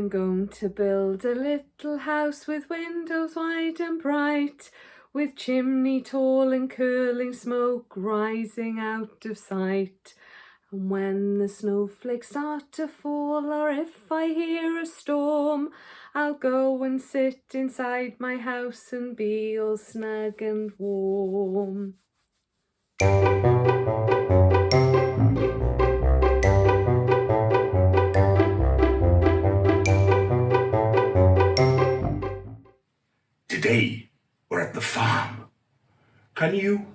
I'm going to build a little house with windows wide and bright, with chimney tall and curling smoke rising out of sight. And when the snowflakes start to fall, or if I hear a storm, I'll go and sit inside my house and be all snug and warm. Today, we're at the farm. Can you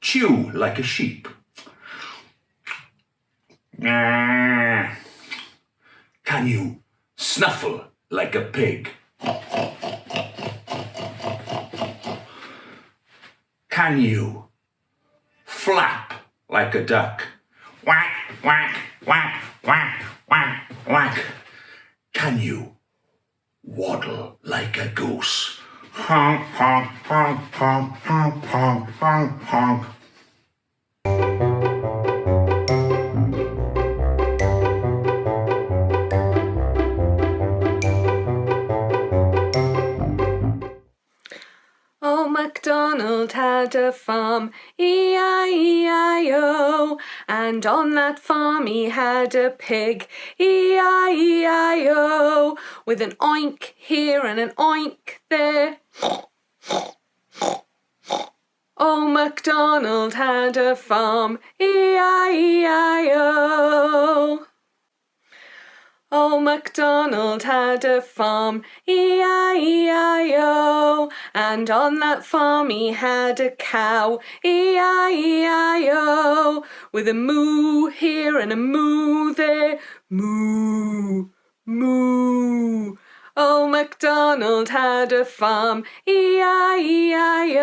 chew like a sheep? Can you snuffle like a pig? Can you flap like a duck? Whack, whack, whack, whack, whack, whack. Can you waddle like a goose? Honk, honk, honk, honk, honk, honk, honk, honk. Oh, MacDonald had a farm, E-I-E-I-O, and on that farm he had a pig, E-I-E-I-O, with an oink here and an oink there. Oh, MacDonald had a farm, E-I-E-I-O. Oh, MacDonald had a farm, E-I-E-I-O, and on that farm he had a cow, E-I-E-I-O, with a moo here and a moo there, moo, moo. Oh, MacDonald had a farm, E-I-E-I-O.